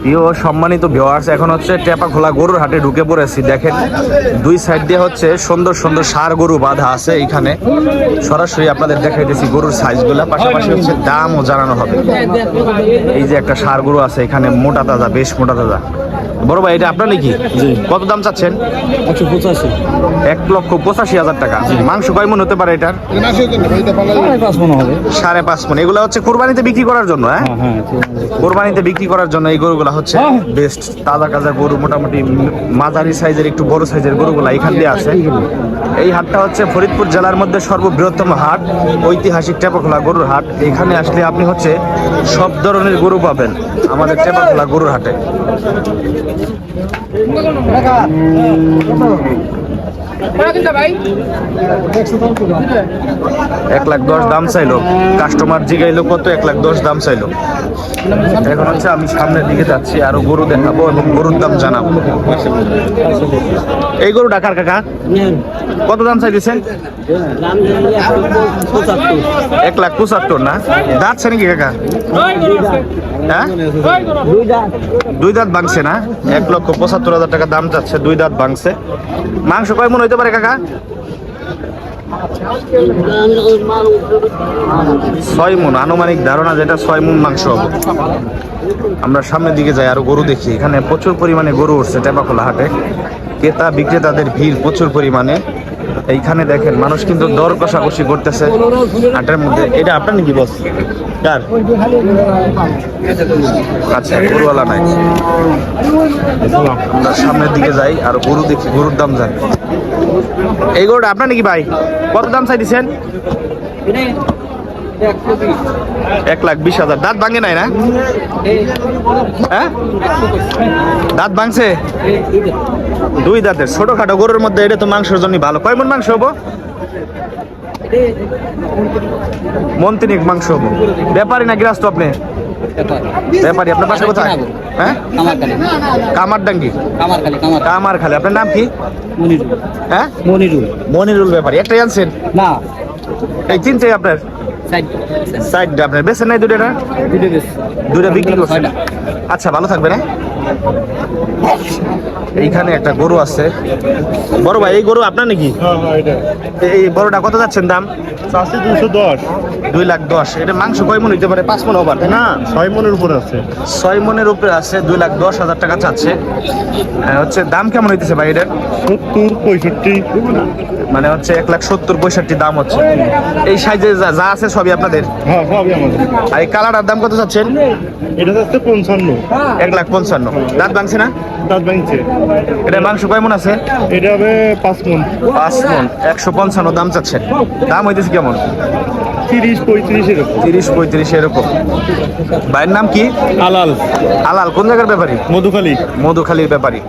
প্রিয় সম্মানিত ভিউয়ার্স, এখন হচ্ছে টেপাখোলা গরুর হাটে ঢুকে পড়েছি। দেখেন দুই সাইড দিয়ে হচ্ছে সুন্দর সুন্দর ষাঁড় গরু বাঁধা আছে। এইখানে সরাসরি আপনাদের দেখাইতেছি গরুর সাইজগুলা, পাশাপাশি হচ্ছে দামও জানানো হবে। এই যে একটা ষাঁড় গরু আছে এখানে, মোটা তাজা, বেশ মোটা তাজা। বড় ভাই, এটা আপনার নাকি? কত দাম চাচ্ছেন? 1,85,000 টাকা। মাংস কয় মন হতে পারে এটার? 5.5 মন। এগুলো হচ্ছে কুরবানিতে বিক্রি করার জন্য। হ্যাঁ, কুরবানিতে বিক্রি করার জন্য এই গরুগুলা হচ্ছে বেস্ট। তাজা কাজা গরু, মোটামুটি মাঝারি সাইজের, একটু বড় সাইজের গরুগুলা এখান দিয়ে আছে। এই হাটটা হচ্ছে ফরিদপুর জেলার মধ্যে সর্ববৃহত্তম হাট, ঐতিহাসিক টেপাখোলা গরুর হাট। এখানে আসলে আপনি হচ্ছে সব ধরনের গরু পাবেন আমাদের টেপাখোলা গরুর হাটে। $1,10,000 দাম চাইলো, কাস্টমার জিগাইলো কত, 1,10,000 দাম চাইলো। এখন হচ্ছে আমি সামনের দিকে যাচ্ছি, আরো গরু দেখাবো এবং গরুর দাম জানাবো। এই গরু ঢাকার কাকা কত দাম চাইতেছেন? 1,75,000 না? দাঁতছে নাকি কাকা? হ্যাঁ, 2 দাঁত ভাঙছে না? 1,75,000 টাকা দাম চাচ্ছে, 2 দাঁত ভাঙছে। মাংস কয় মন হইতে পারে কাকা? 6 মন আনুমানিক ধারণা, যেটা 6 মন মাংস হবে। আমরা সামনের দিকে যাই, আরো গরু দেখি। এখানে প্রচুর পরিমাণে গরু উঠছে টেপাখোলা হাটে, ক্রেতা বিক্রেতাদের ভিড় প্রচুর পরিমাণে। এইখানে দেখেন মানুষ কিন্তু দর কষাকষি করতেছে হাটের মধ্যে। এটা আপনার নাকি বস? কার? আচ্ছা, গরুওয়ালা নাই। আমরা সামনের দিকে যাই, আর গরু দেখি, গরুর দাম জানি। এই গরুটা আপনার নাকি ভাই? কত দাম চাই দিচ্ছেন? 1,20,000। দাঁত ভাঙে নাই না? হ্যাঁ, দাঁত ভাঙছে, 2 দাঁতের ছোটখাটো গরুর মধ্যে। এটা তো মাংসের জন্য ভালো। কয় মন মাংস হবো? 1 3 মাংস হবো। ব্যাপারী না গৃহস্থ আপনি? ব্যাপারী। আপনার বাসা কোথায়? হ্যাঁ, কামারডাঙ্গি। কামারখালী। আপনার নাম কি? হ্যাঁ, মনিরুল। ব্যাপারী। একটাই আনছেন না? এই 3টাই আপনার? সাইডটা আপনার বেচেন নাই? দুইটা বিক্রি করছেন। আচ্ছা, ভালো থাকবেন। এইখানে একটা গরু আছে। বড় ভাই, এই গরু আপনার নাকি? এই বড়টা কত যাচ্ছেন দাম? 2,10,000। এটা মাংস কয় মন হইতে পারে? 5 মন ওভার না? 6 মনের উপরে আছে। 6 মনের উপরে আছে। 2,10,000 টাকা চাচ্ছে। হচ্ছে দাম কেমন হইতেছে ভাই এটার? 70-65। মানে হচ্ছে 1,70-65 দাম হচ্ছে। এই সাইজে যা আছে সবই আপনাদের? হ্যাঁ, সবই আমাদের। আর এই কালারটার দাম কত চাচ্ছেন? এটা যাচ্ছে 55। 1,55,000। দাঁত ভাঙছে না? দাঁত ভাঙছে। এটা মাংস কয় মন আছে? এটা হবে 5 মন। 5 মন। 155 দাম চাচ্ছেন। দাম হইতেছে কেমন? 30-35 এরকম। 30-35 এরকম। ভাইয়ের নাম কি? আলাল। আলাল। কোন জায়গার ব্যাপারী? মধুখালী। মধুখালীর ব্যাপারী।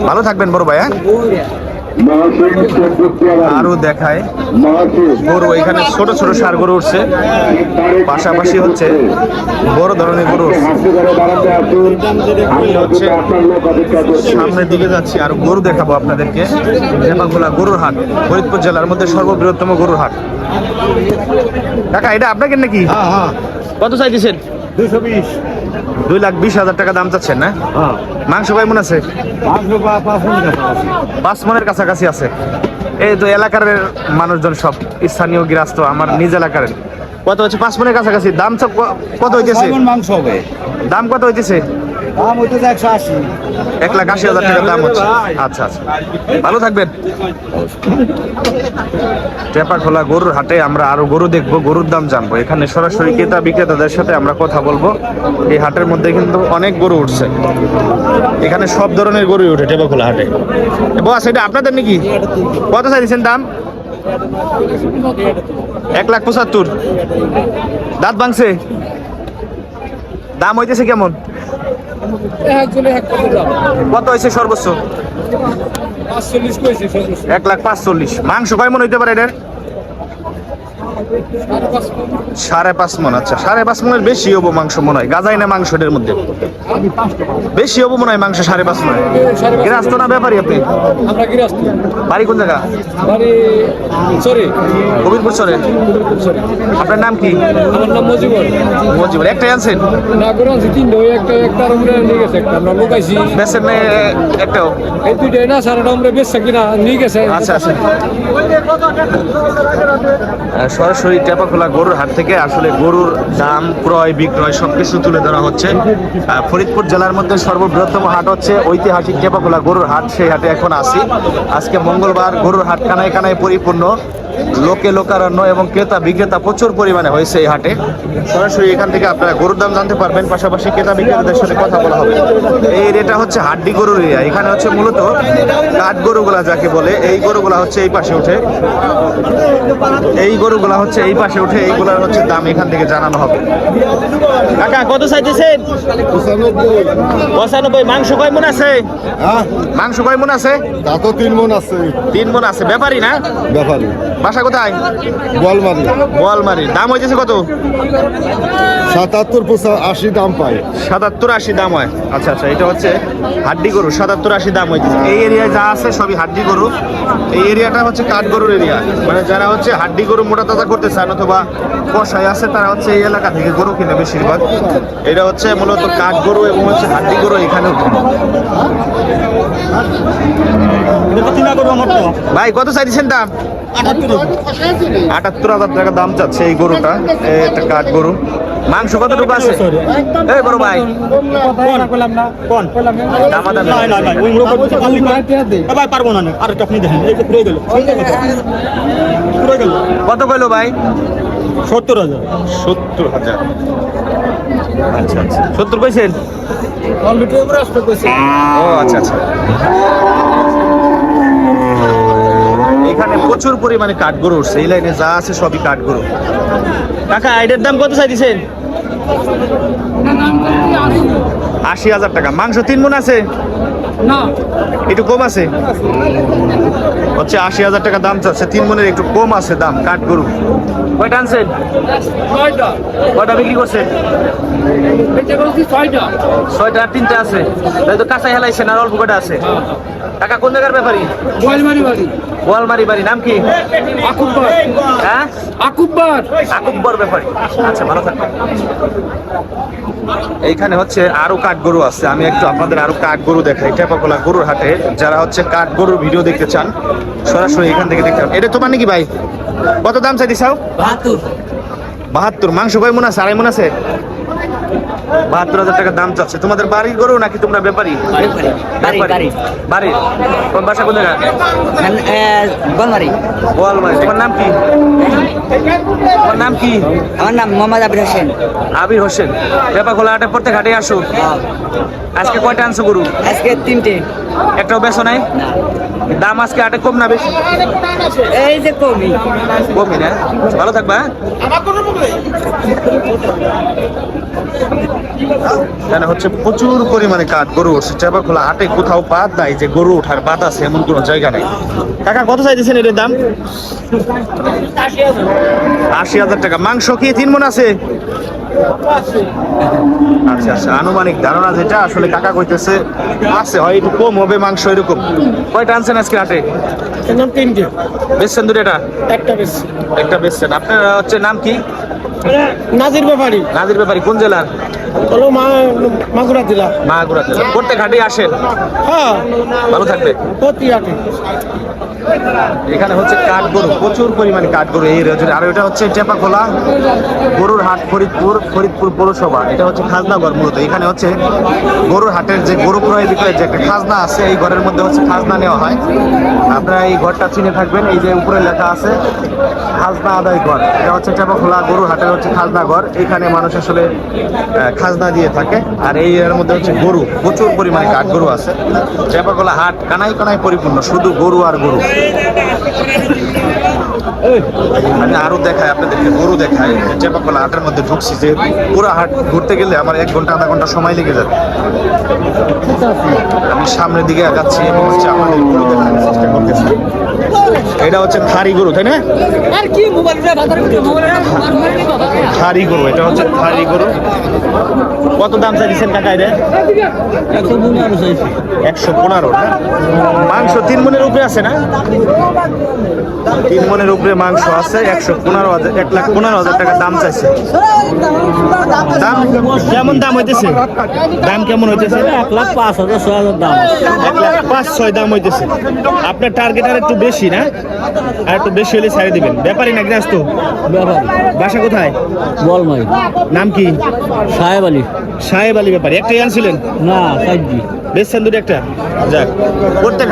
ভালো থাকবেন বড় ভাই। আরো দেখায় গরু। এখানে ছোট ছোট ষাঁড় গরু উঠছে, পাশাপাশি হচ্ছে বড় ধরনের গরু উঠছে। আমি হচ্ছে সামনের দিকে যাচ্ছি, আর গরু দেখাবো আপনাদেরকে। টেপাখোলা গরুর হাট ফরিদপুর জেলার মধ্যে সর্ববৃহত্তম গরুর হাট। কাকা, এটা আপনাকে নাকি? কত চাইতেছেন? 220। 2,20,000 টাকা দাম চাচ্ছেন না? মাংস কয় মন আছে? 5 মনের কাছাকাছি আছে। এই তো এলাকার মানুষজন সব স্থানীয় গৃহস্থ, আমার নিজ এলাকার। কত হচ্ছে? 5 মনের কাছাকাছি। দাম কত হইতেছে? মাংস হবে। দাম কত হইতেছে? দাম হইতেছে 180। 1,80,000 টাকা দাম হচ্ছে। আচ্ছা আচ্ছা, ভালো থাকবেন। টেপাখোলা গরুর হাটে আমরা আরো গরু দেখবো, গরুর দাম জানবো। এখানে সরাসরি ক্রেতা বিক্রেতাদের সাথে আমরা কথা বলবো। এই হাটের মধ্যে কিন্তু অনেক গরু উঠছে। এখানে সব ধরনের গরুই উঠে টেপাখোলা হাটে। বস, এটা আপনাদের নাকি? কত চাইছেন দাম? 1,75,000। দাঁত ভাঙছে? দাম হইতেছে কেমন? কত হয়েছে সর্বোচ্চ? 1,45,000। মাংস কয় মন হইতে পারে এটার? 5.5 মন। আচ্ছা 5.5 মনের বেশি হবো মাংস মনে হয়, গাজাই না মাংস এর মধ্যে বেশি হবো মনে হয় মাংস 5.5 মন। গৃহস্থ না ব্যাপারী আপনি? আমরা গৃহস্থ। বাড়ি কোন জায়গা? বাড়ি সরি কবিরপুর চরে। আপনার নাম কি? আমার নাম মজিবর। মজিবর। একটাই আনছেন? না করে আনছি তিনটা, ওই একটার উপরে নিয়ে গেছে, একটা আমরা লুকাইছি। বেচেন না একটাও? এই দুইটাই না সারাটা আমরা বেচছে কিনা নিয়ে গেছে। আচ্ছা আচ্ছা। সরাসরি টেপাখোলা গরুর হাট থেকে আসলে গরুর দাম, ক্রয় বিক্রয় সবকিছু তুলে ধরা হচ্ছে। ফরিদপুর জেলার মধ্যে সর্ববৃহত্তম হাট হচ্ছে ঐতিহাসিক টেপাখোলা গরুর হাট। সেই হাটে এখন আসি। আজকে মঙ্গলবার, গরুর হাট কানায় কানায় পরিপূর্ণ, লোকে লোকারণ্য এবং ক্রেতা বিক্রেতা প্রচুর পরিমাণে হয়েছে এই হাটে। সরাসরি এখান থেকে আপনারা গরুর দাম জানতে পারবেন, পাশাপাশি ক্রেতা বিক্রেতাদের সাথে কথা বলা হবে। এই এরিয়াটা হচ্ছে হাড্ডি গরুর এরিয়া। এখানে হচ্ছে মূলত কাঠ গরুগুলা যাকে বলে, এই গরুগুলা হচ্ছে এই পাশে ওঠে, এই গরুগুলা হচ্ছে এই পাশে উঠে, এইগুলার হচ্ছে দাম এখান থেকে জানানো হবে। কাকা কত চাইতেছেন? 95। মাংস কয় মন আছে? মাংস কয় মন আছে? তা তো 3 মন আছে। 3 মন আছে। ব্যাপারী না? ব্যাপারী। বাসা কোথায়? গোয়ালমারি। বোয়ালমারি। দাম হইতেছে কত? 77-85 দাম পায়। 77-80 দাম হয়। আচ্ছা আচ্ছা, এটা হচ্ছে হাড্ডি গরু। 77-80 দাম হইতেছে। এই এরিয়ায় যা আছে সবই হাড্ডি গরু। এই এরিয়াটা হচ্ছে কাঠ গরুর এরিয়া। মানে যারা হচ্ছে হাড্ডি গরু মোটা তাজা করতে চান অথবা কষাই আছে, তারা হচ্ছে এই এলাকা থেকে গরু কিনে বেশিরভাগ। এটা হচ্ছে মূলত কাঠ গরু এবং হচ্ছে হাড্ডি গরু এখানে। ভাই কত চাইছেন দাম? 78,000 টাকা দাম চাচ্ছে এই গরুটা। এটা কাঠ গরু। মাংস কতটুকু আছে? এই বড় ভাই কত কইলো ভাই? 70,000। 70,000। আচ্ছা আচ্ছা, 70 কইছেন? ও আচ্ছা আচ্ছা। এখানে প্রচুর পরিমাণে কাঠ গরু উঠছে। এই লাইনে যা আছে সবই কাঠ গরু। কাকা এটার দাম কত চাইছেন? 80,000 টাকা। মাংস 3 মণ আছে না, একটু কম আছে, হচ্ছে 80,000 টাকা দাম চাচ্ছে। 3 মণের একটু কম আছে দাম। কাঠ গরু কয়টা আনছেন? কয়টা বিক্রি করছেন? 6টা। আর 3টা আছে। তাই তো কাঁচা হেলাইছেন, আর অল্প কয়টা আছে। টাকা কোন জায়গার ব্যাপারী? গোয়ালমারি বাড়ি। নাম কি? আকুব্বর। হ্যাঁ, আকুব্বর। আকুব্বর ব্যাপারী। আচ্ছা, ভালো থাকবেন। এইখানে হচ্ছে আরো কাঠ গরু আছে। আমি একটু আপনাদের আরো কাঠ গরু দেখাই। টেপাখোলা গরুর হাটে যারা হচ্ছে কাঠ গরুর ভিডিও দেখতে চান, সরাসরি এখান থেকে দেখতে পাবেন। এটা তোমার নাকি ভাই? কত দাম চাই দিছাও? 72। মাংস কয় মণ আছে? 2.5 মণ আছে। 72,000 টাকা দাম চাচ্ছে। তোমাদের বাড়ির গরু নাকি তোমরা ব্যাপারী? বাড়ি। কোন বাসা কোন জায়গা? গোয়ালমারি। গোয়ালমারি। তোমার নাম কি? তোমার নাম কি? আমার নাম মোহাম্মদ আবির হোসেন। আবির হোসেন। টেপাখোলা হাটে প্রত্যেক হাটে আসো? আজকে কয়টা আনছো গরু? আজকে 3টে। একটাও বেচো নাই? দাম আজকে হাটে কম না বেশি? এই যে কমি না? ভালো থাকবা। এখানে হচ্ছে প্রচুর পরিমাণে কাঠ গরু উঠছে। টেপাখোলা হাটে কোথাও বাদ নাই যে গরু ওঠার বাদ আছে এমন কোনো জায়গা নেই। কাকা কত চাইতেছেন এটার দাম? 80,000 টাকা। মাংস কি 3 মণ আছে? আচ্ছা আচ্ছা, আনুমানিক ধারণা যেটা আসলে কাকা কইতেছে আছে, হয় একটু কম হবে মাংস এরকম। কয়টা আনছেন আজকে হাটে? 3টে। বেচছেন দুটা? একটা বেশি। একটা বেচছেন। আপনার হচ্ছে নাম কি? নাজির ব্যাপারী। নাজির ব্যাপারী। কোন জেলার? হলো মাগুরা জেলা। মাগুরা জেলা। প্রত্যেক হাটে আসেন? হ্যাঁ, ভালো থাকবে। প্রতি হাটে। এখানে হচ্ছে কাঠ গরু, প্রচুর পরিমাণে কাঠ গরু এই রয়েছে। আর এটা হচ্ছে টেপাখোলা গরুর হাট, ফরিদপুর পৌরসভা। এটা হচ্ছে খাজনাঘর মূলত। এখানে হচ্ছে গরুর হাটের যে গরু ক্রয় বিক্রয়ের যে একটা খাজনা আছে, এই ঘরের মধ্যে হচ্ছে খাজনা নেওয়া হয়। আপনারা এই ঘরটা চিনে থাকবেন, এই যে উপরে লেখা আছে খাজনা আদায় ঘর। এটা হচ্ছে টেপাখোলা গরুর হাটের হচ্ছে খাজনা ঘর। এখানে মানুষ আসলে খাজনা দিয়ে থাকে। আর এই এর মধ্যে হচ্ছে গরু, প্রচুর পরিমাণে কাঠ গরু আছে। টেপাখোলা হাট কানায় কানায় পরিপূর্ণ, শুধু গরু আর গরু। আমি আরো দেখাই আপনাদেরকে, গরু দেখাই। চেপাকলা হাটের মধ্যে ঢুকছি, যে পুরো হাট ঘুরতে গেলে আমার 1 ঘন্টা আধা ঘন্টা সময় লেগে যাবে। আমি সামনের দিকে আগাচ্ছি এবং হচ্ছে আমাদের গরু দেখার চেষ্টা করতেছি। এটা হচ্ছে থারি গরু, তাই না? থারি গরু, এটা হচ্ছে থারি গরু। কত দাম চাইছেন কাকা এটা? 115 না? মাংস 3 মনের উপরে আছে না? 3 মনের উপরে মাংস আছে। 115,000, 1,15,000 টাকা দাম চাইছে। দাম কেমন দাম হইতেছে? দাম কেমন হইতেছে? 1,05,000 দাম। 1,05,600 দাম হইতেছে। আপনার টার্গেট আর একটু বেশি না? আর একটু বেশি হলে ছেড়ে দিবেন। ব্যাপারই না গৃহস্থ? ব্যাপার বাসা কোথায়? বলমাই নাম কি? সাহেব আলী। সাহেব আলী ব্যাপারী। একটাই আনছিলেন? না সাইজি বেশ দুটো একটা। যাক, প্রত্যেক